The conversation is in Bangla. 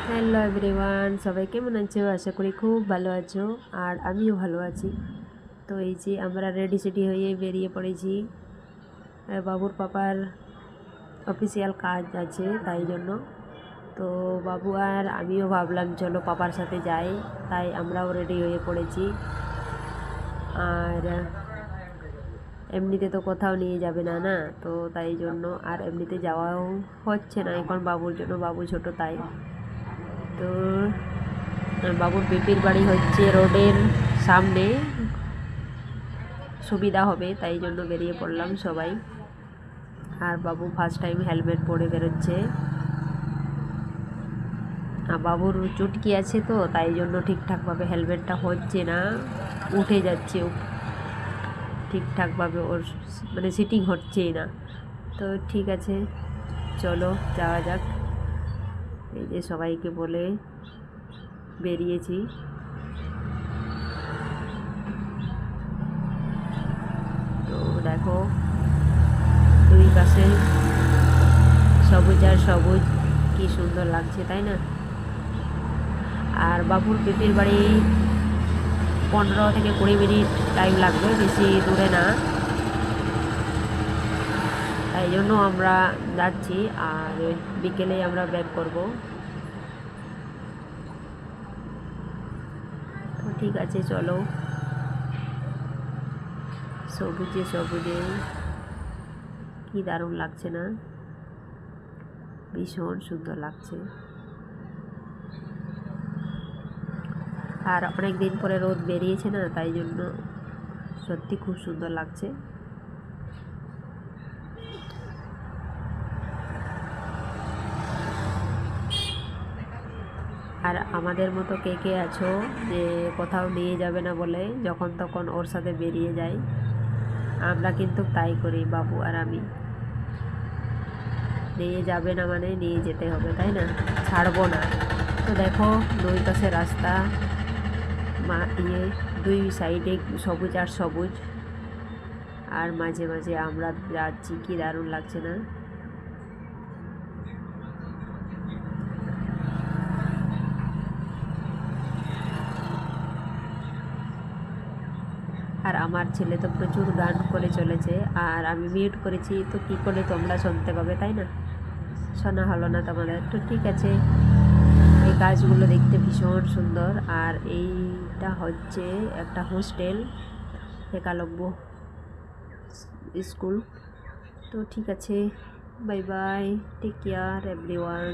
হ্যালো এভরিওয়ান, সবাই কেমন আছো? আশা করি খুব ভালো আছো, আর আমিও ভালো আছি। তো এই যে আমরা রেডি সেডি হয়ে বেরিয়ে পড়েছি। বাবুর পাপার অফিসিয়াল কাজ আছে, তাই জন্য। তো বাবু আর আমিও ভাবলাম চলো পাপার সাথে যাই, তাই আমরাও রেডি হয়ে পড়েছি। আর এমনিতে তো কোথাও নিয়ে যাবে না না, তো তাই জন্য আর এমনিতে যাওয়াও হচ্ছে না এখন বাবুর জন্য, বাবু ছোট তাই। তো বাবুর পিপির বাড়ি হচ্ছে রোডের সামনে, সুবিধা হবে তাই জন্য বেরিয়ে পড়লাম সবাই। আর বাবু ফার্স্ট টাইম হেলমেট পরে বেরোচ্ছে। আর বাবুর চুটকি আছে তো তাই জন্য ঠিকঠাকভাবে হেলমেটটা হচ্ছে না, উঠে যাচ্ছে ঠিকঠাকভাবে, ওর মানে সিটিং হচ্ছেই না। তো ঠিক আছে, চলো যাওয়া যাক। এই যে সবাইকে বলে বেরিয়েছি। তো দেখো দুই পাশে সবুজ আর সবুজ, কি সুন্দর লাগছে তাই না। আর বাবুর পিপির বাড়ি 15 থেকে 20 মিনিট টাইম লাগবে, বেশি দূরে না, তাই জন্য আমরা যাচ্ছি। আর বিকেলে আমরা ব্যাক করব। তো ঠিক আছে চলো, সবুজে সবুজে কি দারুণ লাগছে না, ভীষণ সুন্দর লাগছে। আর অনেক দিন পরে রোদ বেরিয়েছে না, তাই জন্য সত্যি খুব সুন্দর লাগছে। আর আমাদের মতো কে কে আছো যে কোথাও নিয়ে যাবে না বলে যখন তখন ওর সাথে বেরিয়ে যাই? আমরা কিন্তু তাই করি, বাবু আর আমি। নিয়ে যাবে না মানে নিয়ে যেতে হবে, তাই না, ছাড়বো না। তো দেখো দুই পাশে রাস্তা, দুই সাইডে সবুজ আর সবুজ, আর মাঝে মাঝে আমরা যাচ্ছি, কি দারুণ লাগছে না। আর আমার ছেলে তো প্রচুর গান করে চলেছে, আর আমি মিউট করেছি, তো কী করে তোমরা শুনতে পাবে, তাই না, শোনা হলো না তোমাদের। তো ঠিক আছে, এই গাছগুলো দেখতে ভীষণ সুন্দর। আর এইটা হচ্ছে একটা হোস্টেল, একালব্য স্কুল। তো ঠিক আছে, bye bye, take care everyone.